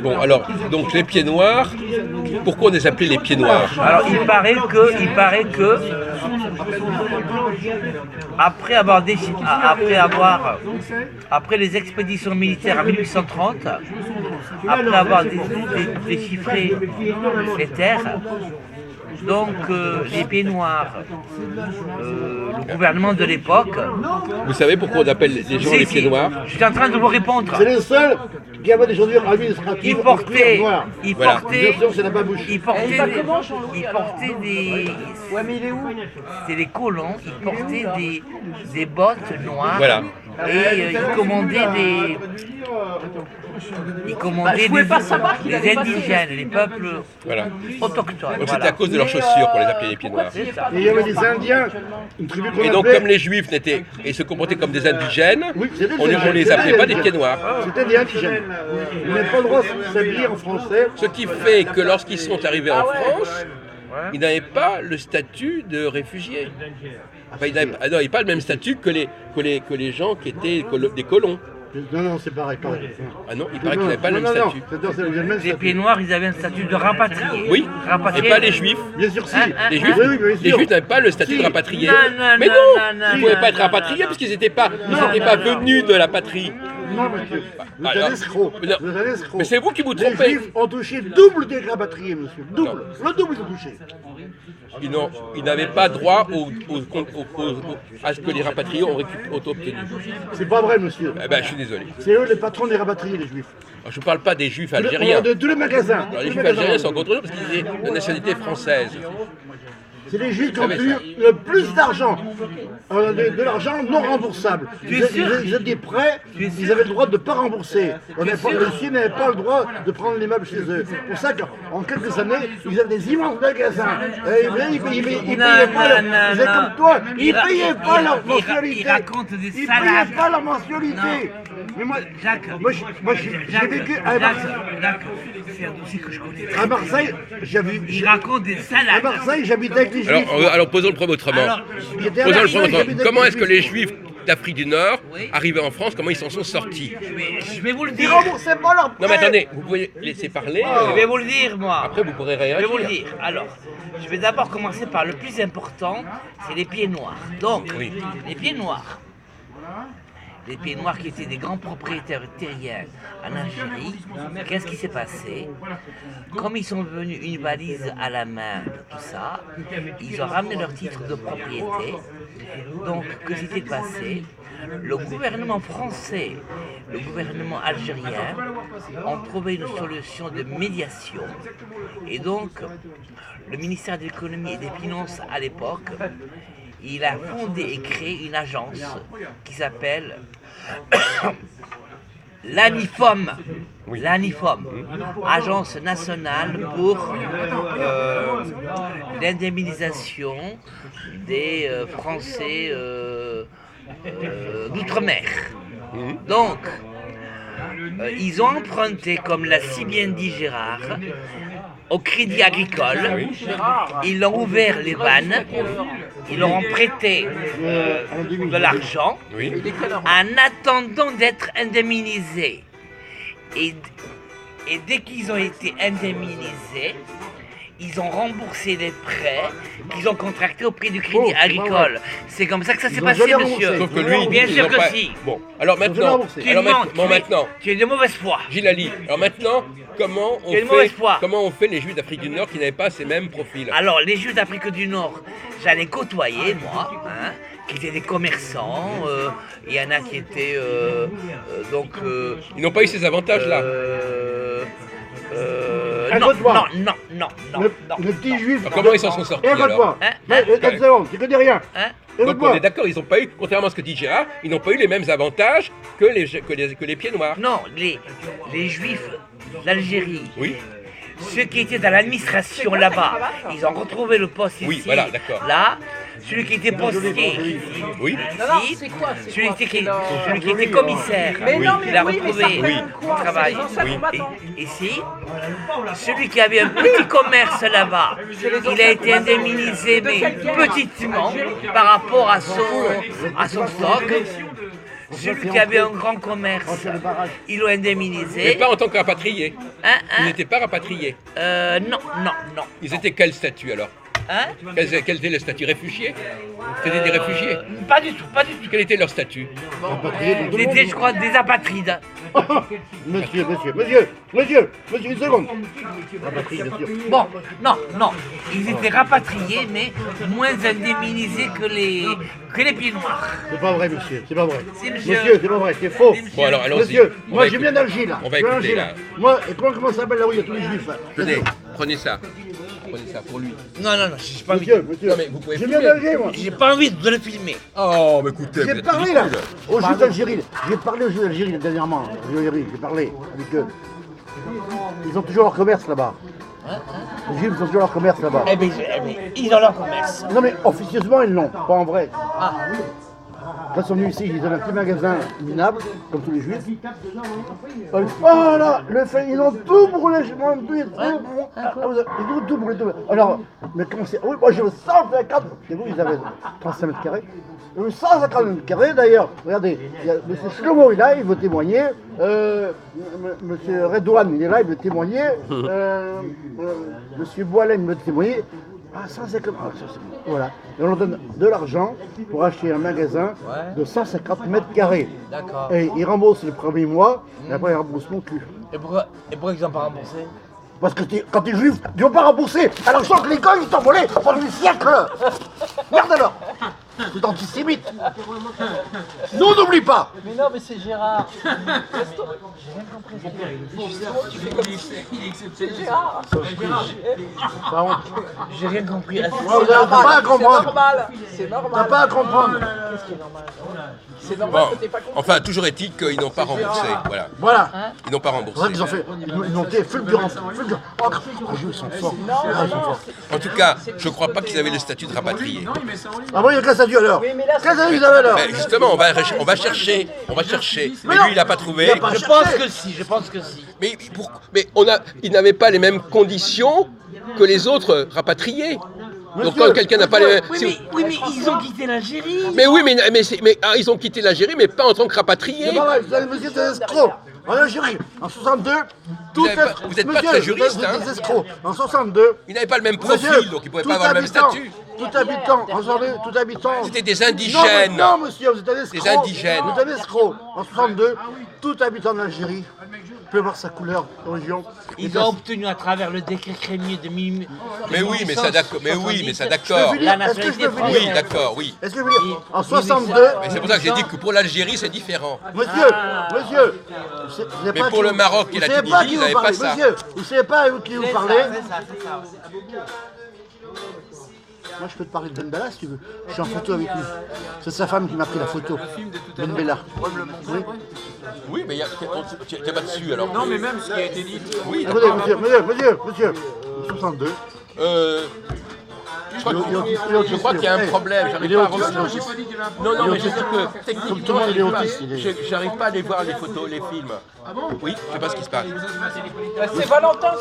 Bon, alors, donc les pieds noirs, pourquoi on les appelait les pieds noirs? Alors, il paraît que après les expéditions militaires en 1830, après avoir déchiffré les terres, donc les pieds noirs, le gouvernement de l'époque. Vous savez pourquoi on appelle les gens les pieds noirs? Je suis en train de vous répondre. C'est les seuls qui avaient des chaussures administratives. Ils portaient des. Ouais, mais il est où? C'était les colons, ils portaient des bottes noires. Voilà. Et ils commandaient des. Ils commandaient des indigènes, les peuples autochtones. Donc c'était à cause de leurs chaussures qu'on les appelait les pieds noirs. Et il y avait des Indiens, une tribu qu'on Et donc appelait... comme les juifs se comportaient comme des indigènes, Oui, c'était des on indigènes. les appelait pas des pieds noirs. C'était des indigènes. Ils n'avaient pas le droit de s'habiller en français. Ce qui fait que lorsqu'ils sont arrivés en France, ils n'avaient pas le statut de réfugiés. Enfin, ils n'avaient pas le même statut que les gens qui étaient des colons. Non, c'est pareil. Ah non, il paraît qu'ils n'avaient pas le même statut. Les pieds noirs, ils avaient un statut de rapatriés. Oui, et pas les juifs. Bien sûr, si. Les juifs, les juifs n'avaient pas le statut de rapatriés. Mais non, ils ne pouvaient pas être rapatriés parce qu'ils n'étaient pas venus de la patrie. Non, monsieur. Vous êtes Alors, un escroc. non. Vous êtes un escroc. Mais c'est vous qui vous Les trompez. juifs ont touché double des rapatriés, monsieur. Double. Le double ils ont touché. Ils n'avaient pas droit à ce que les rapatriés ont obtenu. C'est pas vrai, monsieur. Eh ben, je suis désolé. C'est eux les patrons des rapatriés, les juifs. Alors, je ne parle pas des juifs algériens. De tous les magasins. Alors, les juifs algériens sont contre eux parce qu'ils étaient de nationalité française. C'est les juifs qui ont eu le plus d'argent, de l'argent non remboursable. Ils étaient prêts, ils avaient le droit de ne pas rembourser. Les Syriens n'avaient pas le droit de prendre les meubles chez eux. C'est pour ça qu'en quelques années, ils avaient des immenses magasins. Ils payaient pas, c'est comme toi, ils payaient pas leur mensualité. Ils racontent des Ils salades. payaient pas leur mensualité. Mais moi, j'ai vécu à Marseille. Jacques, c'est un dossier que je connais très À bien. Marseille, Il raconte des à salades. Marseille, j'habitais avec les juifs. Alors posons le problème autrement. Posons le problème autrement. Comment est-ce que les juifs d'Afrique du Nord, arrivés en France, comment ils s'en sont sortis? Je vais vous le Ils dire. remboursaient pas leurs prêts. Non mais attendez, vous pouvez laisser parler. Je vais vous le dire, moi. Après vous pourrez Je vais réagir. vous le dire. Alors, je vais d'abord commencer par le plus important, c'est les pieds noirs. Donc, les pieds noirs. Les pieds noirs qui étaient des grands propriétaires terriens en Algérie. Qu'est-ce qui s'est passé? Comme ils sont venus une valise à la main de tout ça, ils ont ramené leur titre de propriété. Donc, que s'était passé? Le gouvernement français, le gouvernement algérien ont trouvé une solution de médiation. Et donc, le ministère de l'économie et des finances à l'époque, il a fondé et créé une agence qui s'appelle l'ANIFOM. L'ANIFOM, Agence nationale pour l'indemnisation des Français d'outre-mer. Donc, ils ont emprunté, comme l'a si bien dit Gérard, au Crédit Agricole. Ils ont ouvert les vannes, ils leur ont prêté de l'argent en attendant d'être indemnisés. Et dès qu'ils ont été indemnisés, ils ont remboursé les prêts qu'ils ont contractés auprès du Crédit Agricole. C'est comme ça que ça s'est passé, monsieur. Sauf que lui, bien ils sûr ont que pas... si. Bon, alors maintenant, Tu es de mauvaise foi. Gilles Ali, alors maintenant, comment on fait les Juifs d'Afrique du Nord qui n'avaient pas ces mêmes profils? Alors, les Juifs d'Afrique du Nord, j'allais côtoyer, moi, qui étaient des commerçants. Il y en a qui étaient Ils n'ont pas eu ces avantages-là. Non. Le petit juif. Alors, comment ils s'en sont sortis alors? Une seconde, tu connais rien. Donc on est d'accord, ils n'ont pas eu, contrairement à ce que dit Gérard, ils n'ont pas eu les mêmes avantages que les pieds noirs. Non, les Juifs d'Algérie. Oui. Ceux qui étaient dans l'administration là-bas, ils ont retrouvé le poste ici. Oui, voilà, d'accord. Là, celui qui était postier ici, Oui. celui qui était commissaire, il a retrouvé le travail. Et ici, celui qui avait un petit commerce là-bas, il a été indemnisé, mais petitement, par rapport à son stock. celui qui avait un grand commerce, ils l'ont Mais indemnisé. pas en tant que rapatriés. Hein, Ils hein? n'étaient pas rapatriés. Non, non, non. Ils étaient quel statut alors? Hein? Quel était le statut? Réfugiés? C'était des réfugiés? Pas du tout, pas du tout. Quel était leur statut? C'était, je crois, des apatrides. Monsieur, une seconde. Rapatrié, bien sûr. Bon, non, non. Ils étaient rapatriés, mais moins indemnisés que les pieds noirs. C'est pas vrai, monsieur, c'est pas vrai. Si, monsieur. Monsieur, c'est pas vrai, c'est faux. Bon alors allons-y. Monsieur, On moi va je viens écouter. d'Alger là. On va Je viens écouter, d'Alger, là. Moi, et comment ça s'appelle là où il y a tous les juifs là? Tenez, prenez ça. Prenez ça pour lui. Non, non, non, j'ai pas envie. Monsieur, Non, mais vous pouvez je viens filmer. d'Alger moi. J'ai pas envie de le filmer. Oh, mais écoutez, vous J'ai êtes parlé là ridicule. aux juifs d'Algérie. J'ai parlé aux juifs d'Algérie dernièrement. J'ai parlé avec eux. Ils ont toujours leur commerce là-bas. Les juifs ils ont toujours leur commerce là-bas. Eh bien, ils ont leur commerce. Non mais officieusement ils l'ont, pas en vrai. Quand ils sont venus ici, ils ont un petit magasin minable, comme tous les juifs. Oh là, le fait, ils ont tout brûlé, ils ont tout brûlé. Alors, mais comment c'est? Oui, moi je veux 150, et vous ils avaient 35 mètres carrés. Je veux 150 mètres carrés d'ailleurs. Regardez, il y a M. Shlomo, il est là, il veut témoigner. M. Redouane, il est là, il veut témoigner. M. Boilem, il veut témoigner. Ah, 150, voilà. Et on leur donne de l'argent pour acheter un magasin de 150 mètres carrés. D'accord. Et ils remboursent le premier mois, et après ils remboursent mon cul. Et pourquoi ils ont pas remboursé? Parce que quand t'es juif, tu ne vas pas rembourser. Alors je sens que l'école, ils t'ont volé pendant des siècles. Merde alors. C'est antisémite. Nous, on n'oublie pas. Mais non, mais c'est Gérard. Par contre, J'ai rien compris. vous n'avez pas à comprendre. C'est T'as normal. pas à comprendre. C'est normal Bon, que t'aies pas compris. enfin, toujours est-il qu'ils n'ont pas remboursé. Voilà. Voilà. Ils n'ont pas C'est vrai remboursé. qu'ils ont fait. Ils ont été fulgurants. Oh, les juifs sont forts. Ah, ils sont forts. En tout cas, je ne crois pas qu'ils avaient le statut de rapatrié. Ah bon, il y a quel statut alors? Oui, mais là, Quel statut ils avaient alors? Mais justement, on va chercher. Mais non, lui, il n'a pas trouvé. il a pas Je pense que si, je pense que si. Mais ils n'avaient pas les mêmes conditions que les autres rapatriés. Donc Monsieur, quand quelqu'un n'a pas les mêmes... Oui, mais ils ont quitté l'Algérie. Mais oui, ils ont quitté l'Algérie, mais pas en tant que rapatriés. C'est pas vrai, vous avez monsieur des escrocs. En Algérie, en 62, Vous êtes pas très juriste, hein. Des escrocs. En 62, Ils n'avaient pas le même profil, monsieur, donc ils ne pouvaient tout pas avoir le même habitant- statut. Tout habitant, en 62, tout habitant. C'était des indigènes. Non, monsieur, vous êtes un escroc. Des indigènes. Vous êtes un escroc. En 62, tout habitant d'Algérie peut voir sa couleur d'origine. Ils ont obtenu à travers le décret Crémier de Mais oui, mais ça d'accord. La nationalité Est-ce que je peux française. Oui, d'accord, oui. Est-ce que je veux dire, en 62, Mais c'est pour ça que j'ai dit que pour l'Algérie, c'est différent. monsieur, vous savez Mais pas pour qui le vous- Maroc et la vous savez pas Tunisie, qui ils vous n'avaient parlez, pas ça. Monsieur, vous savez pas à qui vous parlez. Moi, je peux te parler de Ben Bella si tu veux. Je suis en photo avec lui. C'est sa femme qui m'a pris la photo. Ben Bella. Oui. Oui, mais tu n'es pas dessus alors. Non, mais même ce qui a été dit. Oui, Écoutez, monsieur. 62. Je crois qu'il y a un problème. Il J'arrive est pas à autiste. revenir. Non, mais je sais que Comme techniquement, tout le monde, il est autiste. j'arrive pas à aller voir les photos, les films. Oui, je sais pas ce qui se passe. C'est Valentin.